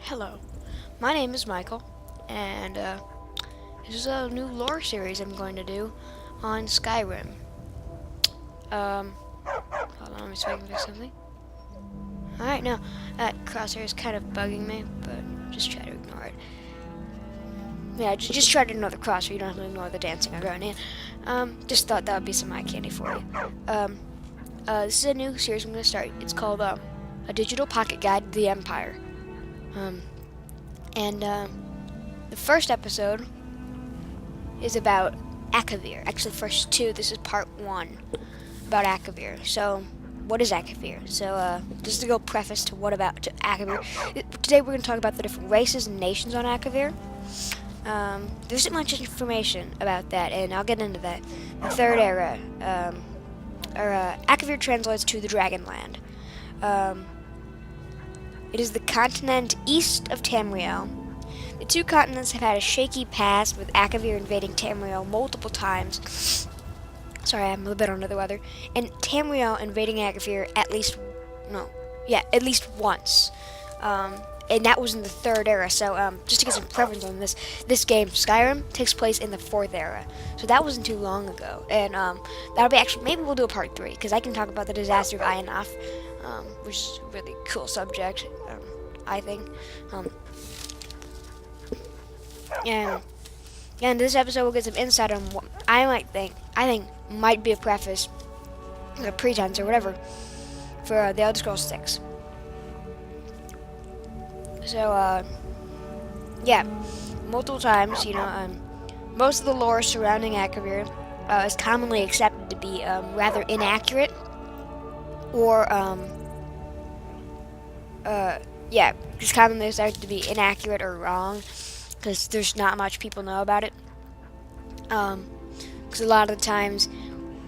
Hello, my name is Michael, and this is a new lore series I'm going to do on Skyrim. Hold on, let me see if I can fix something. Alright, now, that crosshair is kind of bugging me, but just try to ignore it. Yeah, just try to ignore the crosshair, you don't have to ignore the dancing I'm going in. Just thought that would be some eye candy for you. This is a new series I'm going to start. It's called, A Digital Pocket Guide to the Empire. The first episode is about Akavir. Actually, the first two. This is part one about Akavir. So, what is Akavir? So, just to go preface to Akavir. Today, we're going to talk about the different races and nations on Akavir. There isn't much information about that, and I'll get into that. The third era, Akavir translates to the Dragonland. It is the continent east of Tamriel. The two continents have had a shaky past, with Akavir invading Tamriel multiple times. Sorry, I'm a little bit under the weather. And Tamriel invading Akavir at least once. And that was in the third era. So, just to get some preference on this game, Skyrim, takes place in the fourth era. So that wasn't too long ago. And that'll be maybe we'll do a part 3, because I can talk about the disaster of Ayanaf, which is a really cool subject, I think. And this episode will get some insight on what I think might be a preface, a pretense, or whatever, for the Elder Scrolls 6. So, multiple times, most of the lore surrounding Akavir is commonly accepted to be rather inaccurate, or, just commonly accepted to be inaccurate or wrong, because there's not much people know about it. Because a lot of the times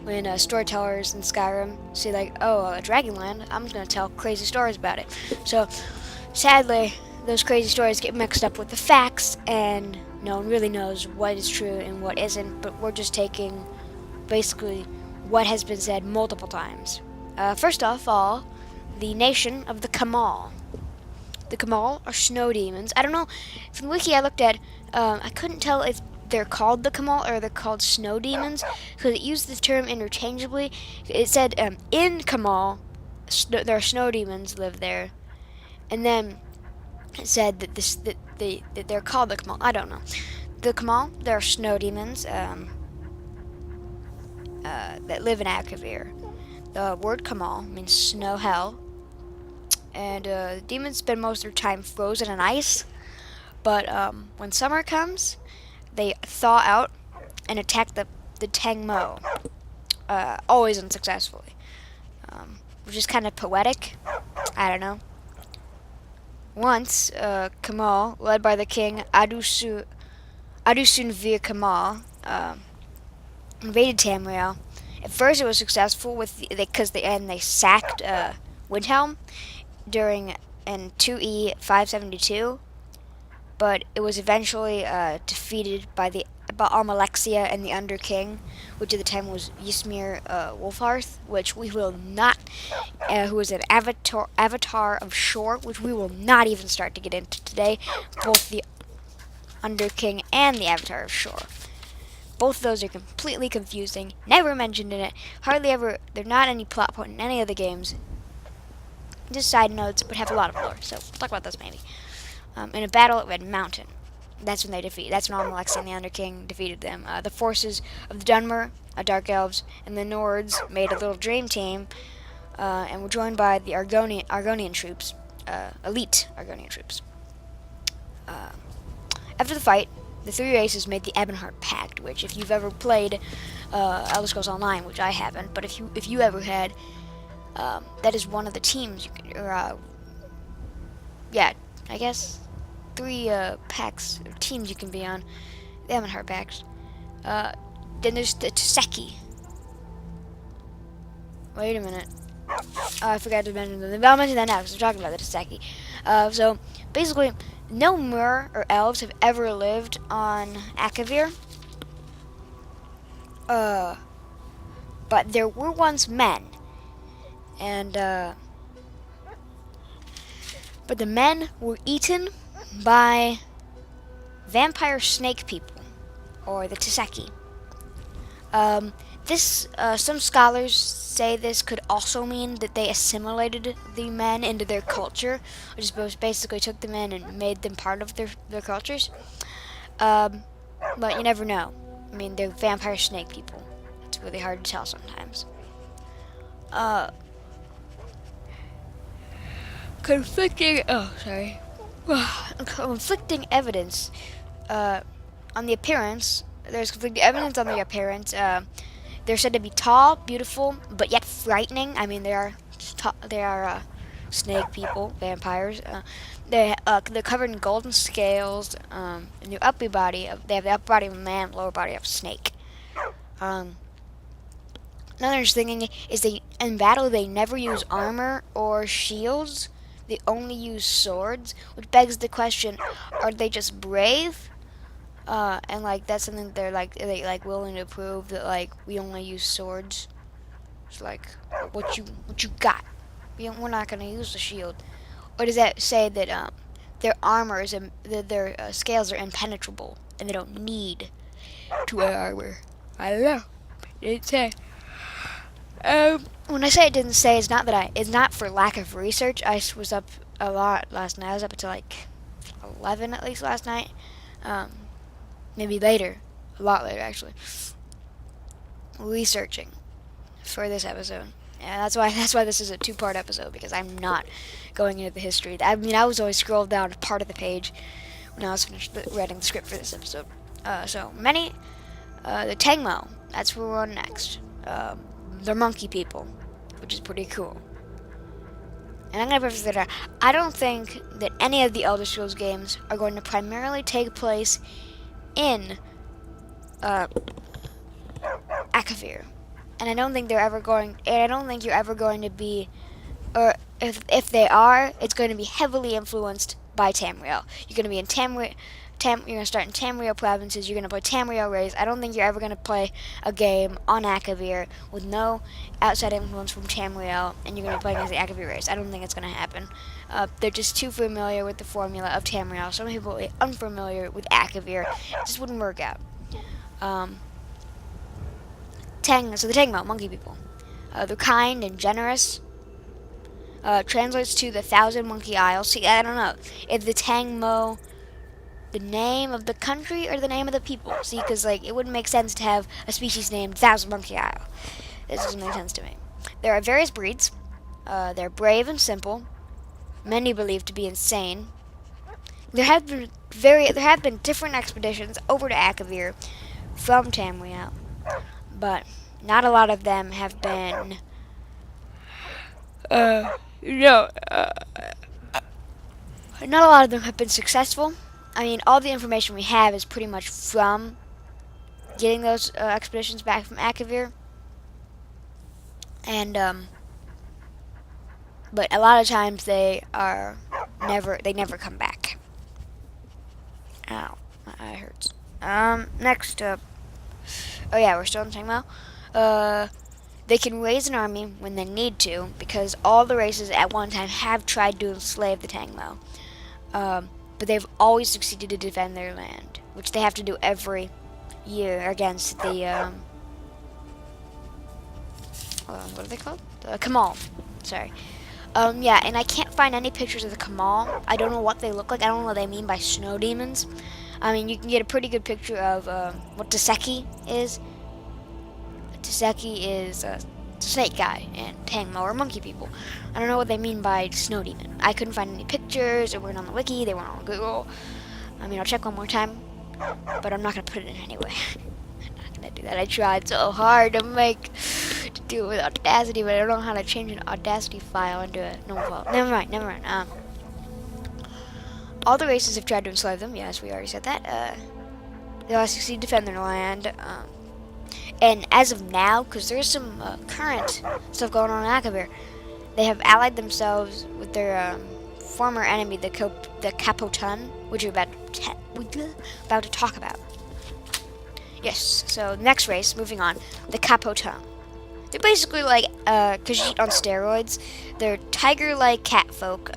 when storytellers in Skyrim say, like, oh, Dragonland, I'm just going to tell crazy stories about it. So, sadly, those crazy stories get mixed up with the facts, and no one really knows what is true and what isn't, but we're just taking, basically, what has been said multiple times. First off all, the nation of the Kamal. The Kamal are snow demons. I don't know, from the wiki I looked at, I couldn't tell if they're called the Kamal or they're called snow demons, because it used the term interchangeably. It said, in Kamal, there are snow demons live there, and then it said that they're called the Kamal. I don't know. The Kamal, there are snow demons that live in Akavir. The word Kamal means snow hell, and the demons spend most of their time frozen in ice, but when summer comes, they thaw out and attack the Tangmo, always unsuccessfully, which is kind of poetic. I don't know. Once, Kamal, led by the king Adusun Vir Kamal, invaded Tamriel. At first, it was successful because they sacked Windhelm in 2E 572, but it was eventually defeated by Almalexia and the Under King, which at the time was Ysmir Wolfhearth, which we will not, who is an avatar of Shore, which we will not even start to get into today. Both the Under King and the Avatar of Shore. Both of those are completely confusing, never mentioned in it, hardly ever, they're not any plot point in any of the games. Just side notes, but have a lot of lore, so we'll talk about those maybe. In a battle at Red Mountain, that's when Almalexia and the Under King defeated them. The forces of the Dunmer, Dark Elves, and the Nords made a little dream team, and were joined by the Argonian troops, elite Argonian troops. After the fight, the three races made the Ebonheart Pact, which, if you've ever played Elder Scrolls Online, which I haven't, but if you ever had, that is one of the teams I guess 3 packs or teams you can be on. The Ebonheart Pacts. Then there's the Tseki. Wait a minute. I forgot to mention them. I'll mention that now because we're talking about the Tseki. So basically, no Mer or elves have ever lived on Akavir. But there were once men, and but the men were eaten by vampire snake people, or the Tseki. Um, some scholars say this could also mean that they assimilated the men into their culture, which is basically took them in and made them part of their cultures. Um, but you never know. I mean, they're vampire snake people. It's really hard to tell sometimes. Uh, conflicting. Oh, sorry. Conflicting evidence on the appearance. There's conflicting evidence on the appearance. They're said to be tall, beautiful, but yet frightening. I mean, they are snake people, vampires. They're covered in golden scales. And their upper body, they have the upper body of a man, lower body of a snake. Um, Another interesting thing is they in battle they never use armor or shields. They only use swords, which begs the question: are they just brave? And like that's something that they willing to prove that like we only use swords. It's like what you got. We're not gonna use the shield. Or does that say that their armor is their scales are impenetrable and they don't need to wear armor? I don't know. It didn't say. When I say it didn't say, it's not for lack of research. I was up a lot last night. I was up until like 11 at least last night. Um, Maybe later, a lot later actually. Researching for this episode. Yeah, that's why this is a two-part episode, because I'm not going into the history. I mean, I was always scrolled down to part of the page when I was finished writing the script for this episode. The Tangmo. That's where we're on next. They're monkey people, which is pretty cool. And I'm gonna preface that I don't think that any of the Elder Scrolls games are going to primarily take place in Akavir, and I don't think they're ever going. And I don't think you're ever going to be, or if they are, it's going to be heavily influenced by Tamriel. You're going to be in Tamriel. You're going to start in Tamriel provinces. You're going to play Tamriel raids. I don't think you're ever going to play a game on Akavir with no outside influence from Tamriel, and you're going to play against the Akavir race. I don't think it's going to happen. They're just too familiar with the formula of Tamriel. Some people are unfamiliar with Akavir. It just wouldn't work out. So the Tangmo, monkey people. They're kind and generous. Translates to the Thousand Monkey Isles. See, I don't know if the Tangmo, the name of the country or the name of the people. See, because like it wouldn't make sense to have a species named Thousand Monkey Isle. This doesn't make sense to me. There are various breeds. They're brave and simple. Many believed to be insane. There have been different expeditions over to Akavir from Tamriel, but not a lot of them have been. No, not a lot of them have been successful. I mean, all the information we have is pretty much from getting those expeditions back from Akavir, and but a lot of times they never come back. Ow, my eye hurts. Next up. Oh yeah, we're still in Tangmo. They can raise an army when they need to, because all the races at one time have tried to enslave the Tangmo. But they've always succeeded to defend their land, which they have to do every year against the, what are they called? The Kamal. Sorry. Yeah, and I can't find any pictures of the Kamal. I don't know what they look like. I don't know what they mean by snow demons. I mean, you can get a pretty good picture of what Tseki is. Tseki is a snake guy, and Tangmo are monkey people. I don't know what they mean by snow demon. I couldn't find any pictures. They weren't on the wiki. They weren't on Google. I mean, I'll check one more time, but I'm not gonna put it in anyway. I'm not gonna do that. I tried so hard to do it with Audacity, but I don't know how to change an Audacity file into a normal file. Never mind. All the races have tried to enslave them. Yes, we already said that. They all succeed to defend their land. And as of now, because there's some current stuff going on in Akavir, they have allied themselves with their former enemy, the Capotun, which we're about to talk about. Yes, so next race, moving on, the Capotun. They're basically like Khajiit on steroids. They're tiger-like catfolk.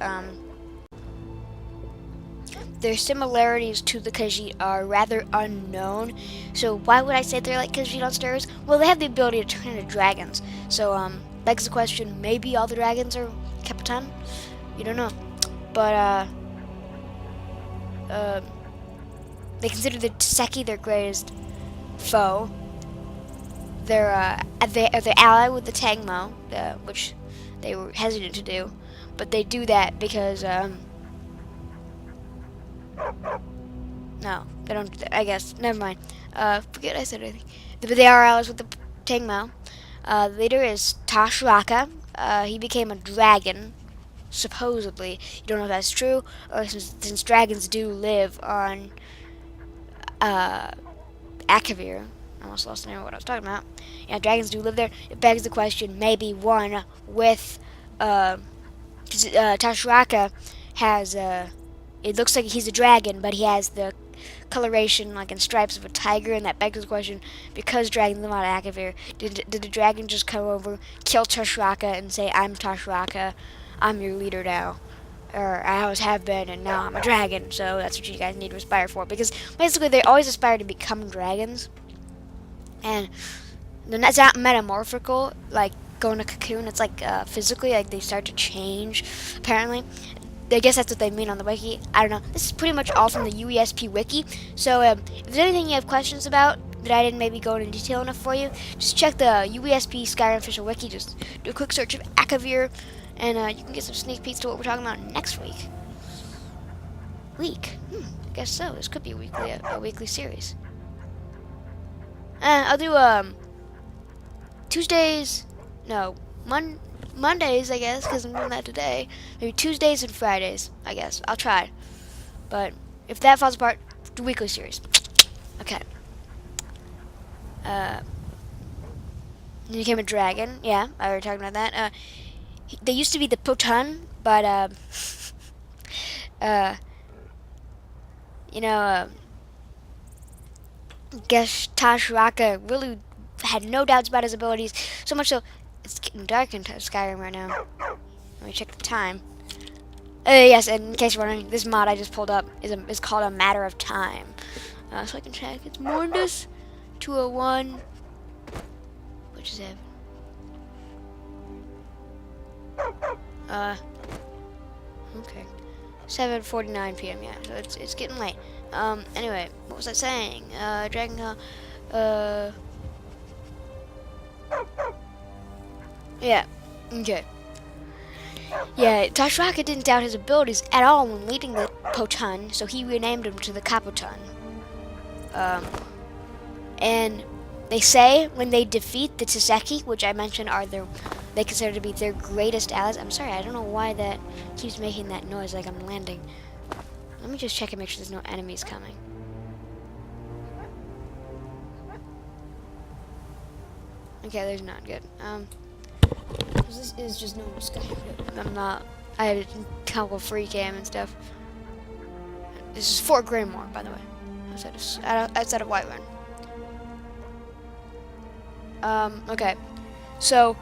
their similarities to the Khajiit are rather unknown. So why would I say they're like Khajiit on steroids? Well, they have the ability to turn into dragons. So begs the question: maybe all the dragons are Capitan? You don't know, but uh, they consider the Tseki their greatest foe. They're ally with the Tangmo, which they were hesitant to do, but they do that because no, they don't do that. I guess never mind. Forget I said anything. But they are allies with the Tangmo. The leader is Tashraka. He became a dragon, supposedly. You don't know if that's true, or since dragons do live on uh, Akavir. I almost lost the name of what I was talking about. Yeah, dragons do live there. It begs the question, maybe one with Tashraka has it looks like he's a dragon, but he has the coloration like in stripes of a tiger, and that begs the question: because dragons live on Akavir, did the dragon just come over, kill Tashraka, and say, "I'm Tashraka, I'm your leader now"? Or I always have been, and now I'm a dragon. So that's what you guys need to aspire for, because basically they always aspire to become dragons, and it's not metamorphical like going to cocoon. It's like physically, like they start to change. Apparently, I guess that's what they mean on the wiki. I don't know. This is pretty much all from the UESP wiki. So if there's anything you have questions about that I didn't maybe go into detail enough for you, just check the UESP Skyrim official wiki. Just do a quick search of Akavir, and you can get some sneak peeks to what we're talking about next week. I guess so. This could be a weekly series. I'll do Tuesdays. No, Mondays, I guess, because I'm doing that today. Maybe Tuesdays and Fridays, I guess. I'll try. But if that falls apart, the weekly series. Okay. He became a dragon. Yeah, I already talked about that. They used to be the Potan, but you know, guess Tashraka really had no doubts about his abilities. So much so, it's getting dark in Skyrim right now. Let me check the time. Yes, and in case you're wondering, this mod I just pulled up is called A Matter of Time. So I can check. It's Morndus 201. Which is it? Okay. 7:49 p.m. Yeah, so it's getting late. Anyway, what was I saying? Dragon Yeah. Okay. Yeah, Tashraka didn't doubt his abilities at all when leading the Potan, so he renamed him to the Kapotan. And they say when they defeat the Tseki, which I mentioned they consider to be their greatest allies. I'm sorry, I don't know why that keeps making that noise like I'm landing. Let me just check and make sure there's no enemies coming. Okay, there's not. Good. This is just normal Skyrim. I had a couple free cam and stuff. This is Fort Greymoor, by the way. Outside of Whiterun. Okay. So,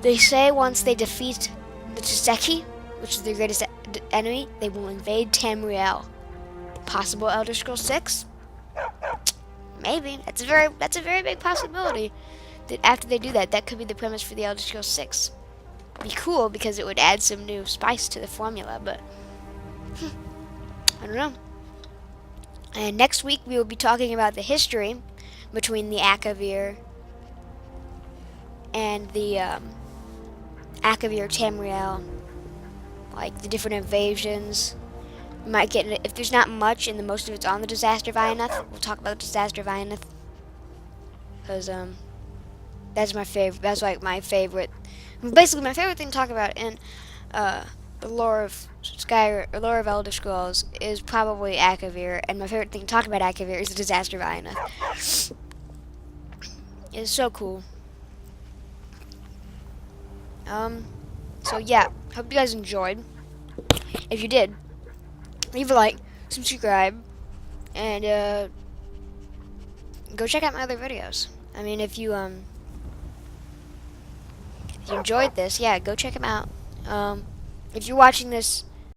they say once they defeat the Tseki, which is their greatest enemy, they will invade Tamriel. Possible Elder Scrolls 6? Maybe. That's a very big possibility. That after they do that, that could be the premise for the Elder Scrolls 6. Be cool because it would add some new spice to the formula, but I don't know. And next week we will be talking about the history between the Akavir and the Akavir Tamriel, like the different invasions. We might get if there's not much and the most of it's on the Disaster of Ionath, we'll talk about the Disaster of Ionath because that's my favorite. That's like my favorite. Basically, my favorite thing to talk about in the lore of Skyrim, or lore of Elder Scrolls, is probably Akavir, and my favorite thing to talk about Akavir is the Disaster of Ionath. It's so cool. So yeah, hope you guys enjoyed. If you did, leave a like, subscribe, and go check out my other videos. I mean, if you enjoyed this, yeah, go check them out. If you're watching this